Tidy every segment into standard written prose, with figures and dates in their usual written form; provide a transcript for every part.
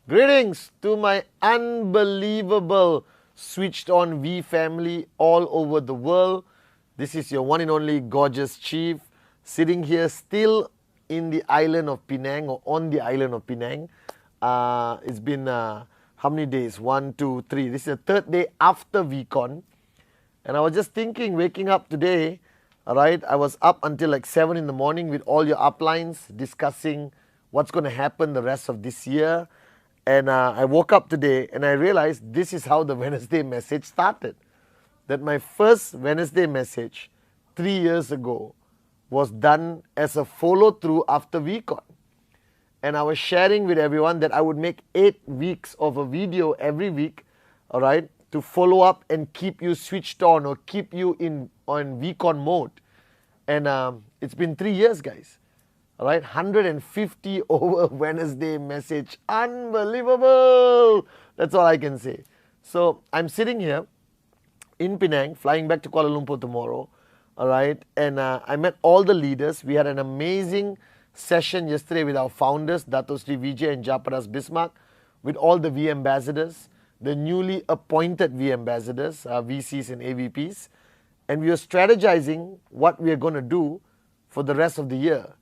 Greetings to my unbelievable switched on V family all over the world. This is your one and only gorgeous chief sitting here still in the island of Penang or on the island of Penang. It's been how many days? 1, 2, 3. This is the third day after VCon. And I was just thinking, waking up today, all right, I was up until like 7 in the morning with all your uplines discussing what's going to happen the rest of this year. And I woke up today and I realized this is how the Wednesday message started. That my first Wednesday message 3 years ago was done as a follow-through after VCon. And I was sharing with everyone that I would make 8 weeks of a video every week, all right, to follow up and keep you switched on or keep you on VCon mode. And it's been 3 years, guys. All right, 150 over Wednesday message. Unbelievable. That's all I can say. So I'm sitting here in Penang, flying back to Kuala Lumpur tomorrow. All right, and I met all the leaders. We had an amazing session yesterday with our founders, Dato Sri Vijay and Japadas Bismarck, with all the V ambassadors, the newly appointed V ambassadors, VCs and AVPs. And we were strategizing what we are going to do for the rest of the year.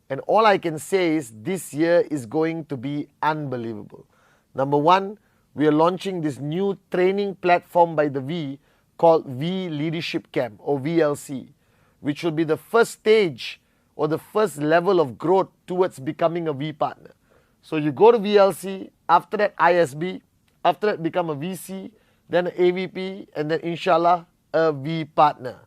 And all I can say is this year is going to be unbelievable. Number one, we are launching this new training platform by the V called V Leadership Camp or VLC, which will be the first stage or the first level of growth towards becoming a V partner. So you go to VLC, after that ISB, after that become a VC, then an AVP, and then inshallah a V partner.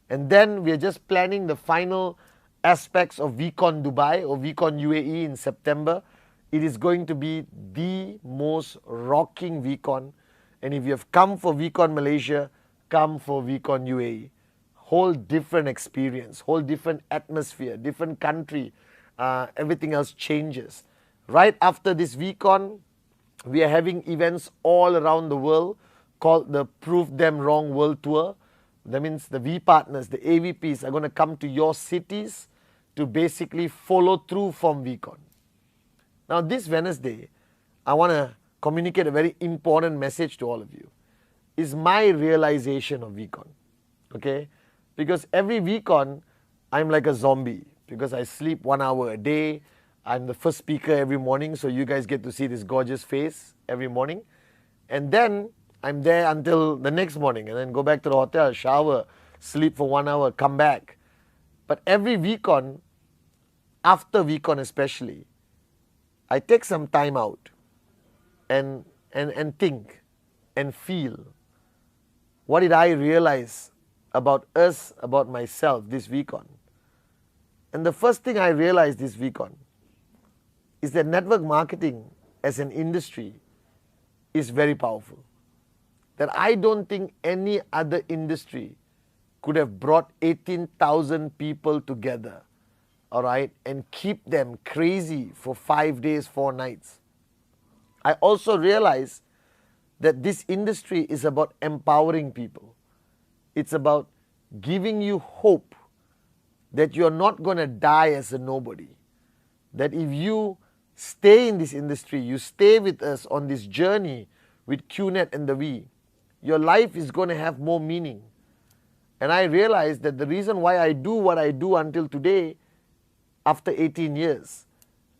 And then we are just planning the final aspects of VCon Dubai or VCon UAE in September. It is going to be the most rocking VCon. And if you have come for VCon Malaysia, come for VCon UAE. Whole different experience, whole different atmosphere, different country. Everything else changes. Right after this VCon, we are having events all around the world called the Prove Them Wrong World Tour. That means the V partners, the AVPs are going to come to your cities to basically follow through from VCon. Now this Wednesday, I want to communicate a very important message to all of you. It's my realization of VCon, okay? Because every VCon, I'm like a zombie because I sleep 1 hour a day. I'm the first speaker every morning, so you guys get to see this gorgeous face every morning. And then I'm there until the next morning and then go back to the hotel, shower, sleep for 1 hour, come back. But every VCon, after VCon especially, I take some time out and think and feel. What did I realize about us, about myself this VCon? And the first thing I realized this VCon is that network marketing as an industry is very powerful. That I don't think any other industry could have brought 18,000 people together, all right, and keep them crazy for 5 days, 4 nights. I also realized that this industry is about empowering people. It's about giving you hope that you're not going to die as a nobody. That if you stay in this industry, you stay with us on this journey with QNet and the V, your life is going to have more meaning. And I realized that the reason why I do what I do until today, after 18 years,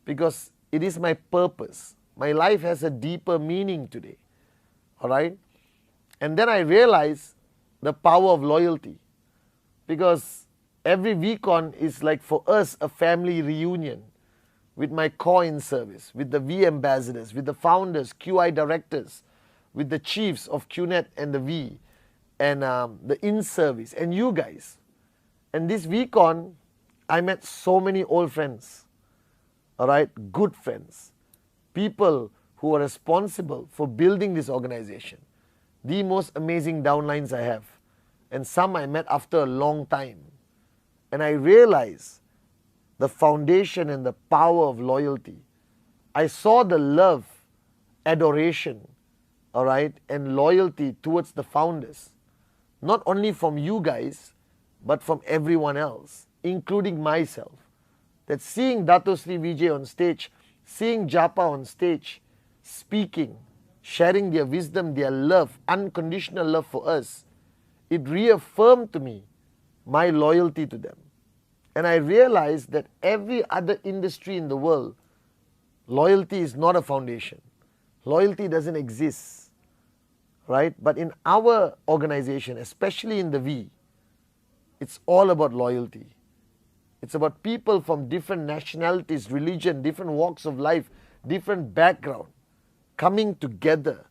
because it is my purpose. My life has a deeper meaning today. All right? And then I realized the power of loyalty. Because every VCon is like for us a family reunion with my core in service, with the V ambassadors, with the founders, QI directors, with the chiefs of QNet and the V, and the in-service, and you guys. And this VCon, I met so many old friends, all right, good friends, people who are responsible for building this organization, the most amazing downlines I have, and some I met after a long time. And I realized the foundation and the power of loyalty. I saw the love, adoration, all right, and loyalty towards the founders, not only from you guys, but from everyone else, including myself. That seeing Dato Sri Vijay on stage, seeing Japa on stage, speaking, sharing their wisdom, their love, unconditional love for us, it reaffirmed to me my loyalty to them. And I realized that every other industry in the world, loyalty is not a foundation. Loyalty doesn't exist, right? But in our organization, especially in the V, it's all about loyalty. It's about people from different nationalities, religion, different walks of life, different background, coming together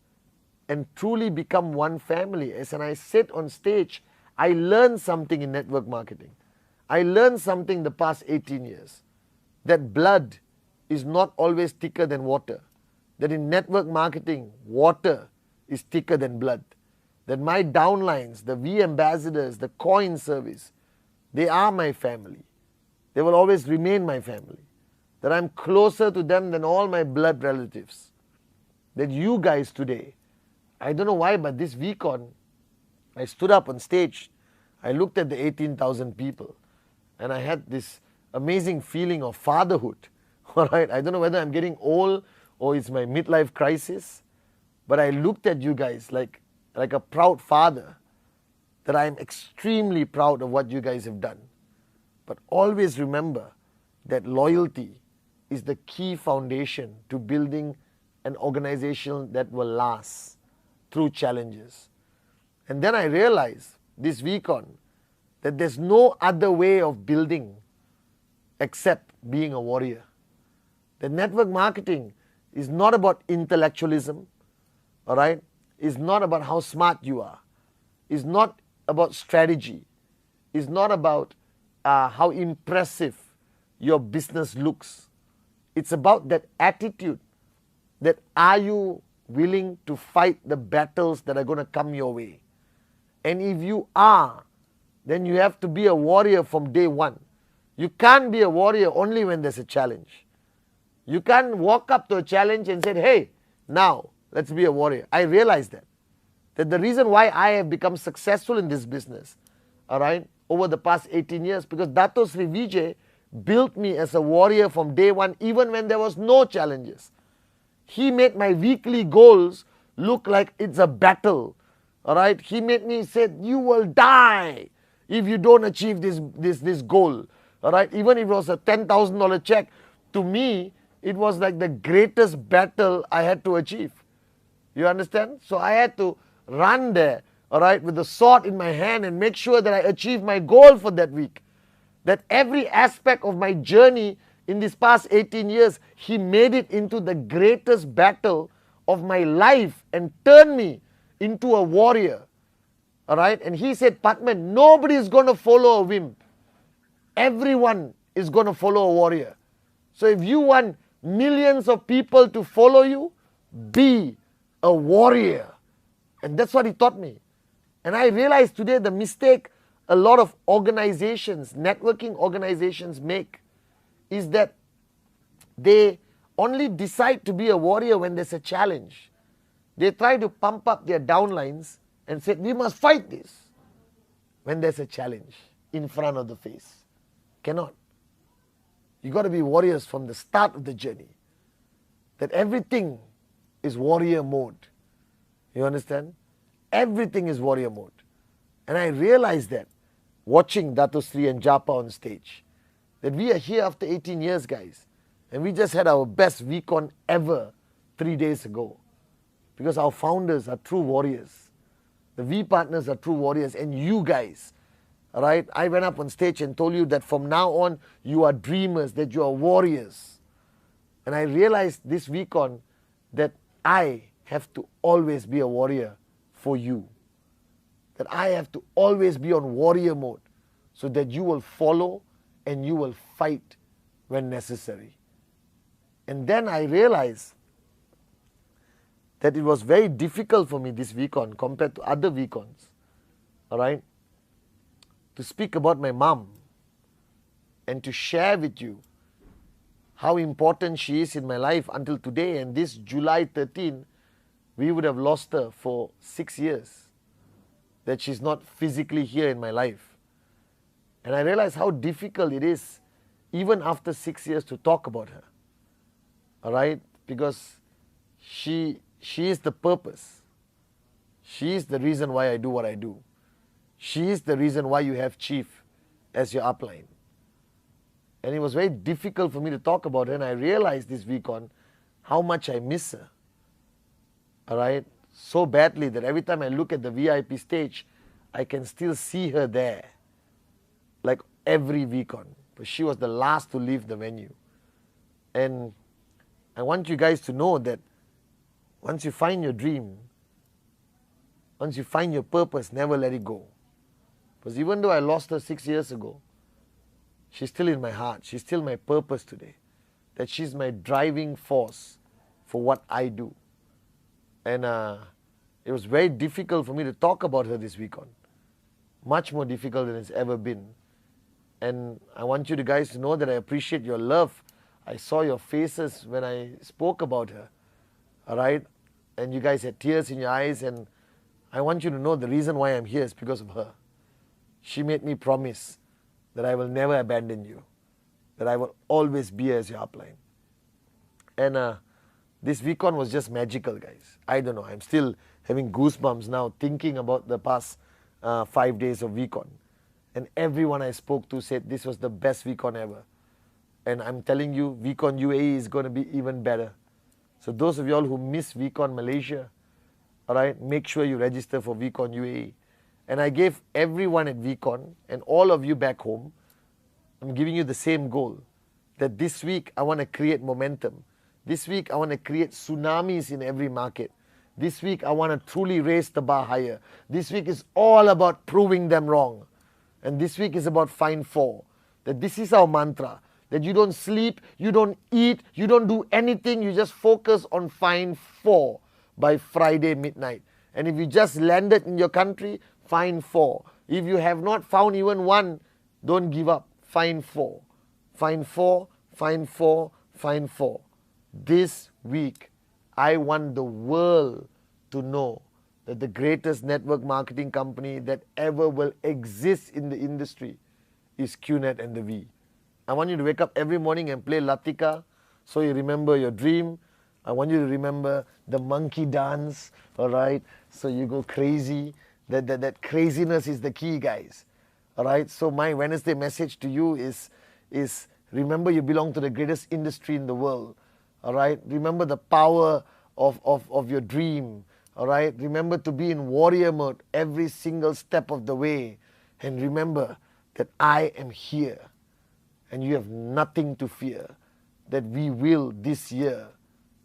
and truly become one family. As when I sit on stage, I learned something in network marketing. I learned something the past 18 years, that blood is not always thicker than water. That in network marketing, water is thicker than blood. That my downlines, the V ambassadors, the coin service, they are my family. They will always remain my family. That I'm closer to them than all my blood relatives. That you guys today, I don't know why, but this VCon, I stood up on stage, I looked at the 18,000 people, and I had this amazing feeling of fatherhood. All right, I don't know whether I'm getting old or it's my midlife crisis, but I looked at you guys like a proud father, that I am extremely proud of what you guys have done. But always remember that loyalty is the key foundation to building an organization that will last through challenges. And then I realized this VCon that there's no other way of building except being a warrior. The network marketing is not about intellectualism, all right? It's not about how smart you are. It's not about strategy. It's not about how impressive your business looks. It's about that attitude, that are you willing to fight the battles that are going to come your way? And if you are, then you have to be a warrior from day one. You can't be a warrior only when there's a challenge. You can't walk up to a challenge and say, hey, now let's be a warrior. I realized that the reason why I have become successful in this business, all right, over the past 18 years, because Dato Sri Vijay built me as a warrior from day one, even when there was no challenges. He made my weekly goals look like it's a battle, all right. He made me say, you will die if you don't achieve this goal, all right. Even if it was a $10,000 check, to me, it was like the greatest battle I had to achieve. You understand? So I had to run there, all right, with the sword in my hand and make sure that I achieve my goal for that week. That every aspect of my journey in this past 18 years, he made it into the greatest battle of my life and turned me into a warrior. All right? And he said, Patman, nobody is going to follow a wimp. Everyone is going to follow a warrior. So if you want millions of people to follow you, be a warrior. And that's what he taught me. And I realized today the mistake a lot of organizations, networking organizations make is that they only decide to be a warrior when there's a challenge. They try to pump up their downlines and say, we must fight this when there's a challenge in front of the face. Cannot. You got to be warriors from the start of the journey. That everything is warrior mode. You understand? Everything is warrior mode. And I realized that watching Dato Sri and Japa on stage, that we are here after 18 years, guys. And we just had our best VCon ever 3 days ago. Because our founders are true warriors. The V partners are true warriors. And you guys, all right, I went up on stage and told you that from now on, you are dreamers, that you are warriors. And I realized this VCon that I have to always be a warrior for you. That I have to always be on warrior mode so that you will follow and you will fight when necessary. And then I realized that it was very difficult for me this VCon compared to other VCons, all right, to speak about my mom and to share with you how important she is in my life until today. And this July 13, we would have lost her for 6 years, that she's not physically here in my life. And I realized how difficult it is, even after 6 years, to talk about her. All right? Because she is the purpose. She is the reason why I do what I do. She is the reason why you have Chief as your upline. And it was very difficult for me to talk about her, and I realized this week on how much I miss her. All right? So badly that every time I look at the VIP stage, I can still see her there. Like every week on. But she was the last to leave the venue. And I want you guys to know that once you find your dream, once you find your purpose, never let it go. Because even though I lost her 6 years ago, she's still in my heart. She's still my purpose today. That she's my driving force for what I do. And it was very difficult for me to talk about her this week on. Much more difficult than it's ever been. And I want you guys to know that I appreciate your love. I saw your faces when I spoke about her. All right? And you guys had tears in your eyes. And I want you to know the reason why I'm here is because of her. She made me promise that I will never abandon you. That I will always be as your upline. And this weekend was just magical, guys. I don't know. I'm still having goosebumps now thinking about the past 5 days of weekend. And everyone I spoke to said this was the best weekend ever. And I'm telling you, weekend UAE is going to be even better. So those of y'all who miss weekend Malaysia, all right, make sure you register for weekend UAE. And I gave everyone at weekend and all of you back home, I'm giving you the same goal. That this week I want to create momentum. This week I want to create tsunamis in every market. This week I want to truly raise the bar higher. This week is all about proving them wrong. And this week is about Find 4. That this is our mantra. That you don't sleep, you don't eat, you don't do anything. You just focus on Find 4 by Friday midnight. And if you just landed in your country, Find 4. If you have not found even one, don't give up. Find 4. Find 4, find 4, find 4. This week, I want the world to know that the greatest network marketing company that ever will exist in the industry is QNet and the V. I want you to wake up every morning and play Latika so you remember your dream. I want you to remember the monkey dance, all right? So you go crazy. That craziness is the key, guys. All right? So my Wednesday message to you is remember you belong to the greatest industry in the world. All right? Remember the power of your dream. All right? Remember to be in warrior mode every single step of the way. And remember that I am here. And you have nothing to fear. That we will this year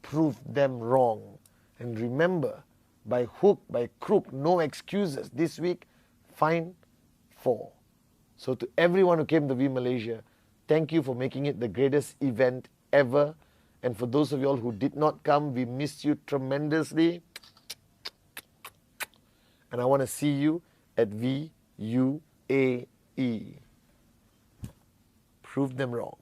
prove them wrong. And remember, by hook, by crook, no excuses. This week, Find 4. So to everyone who came to V Malaysia, thank you for making it the greatest event ever. And for those of you all who did not come, we missed you tremendously. And I want to see you at VUAE. Prove them wrong.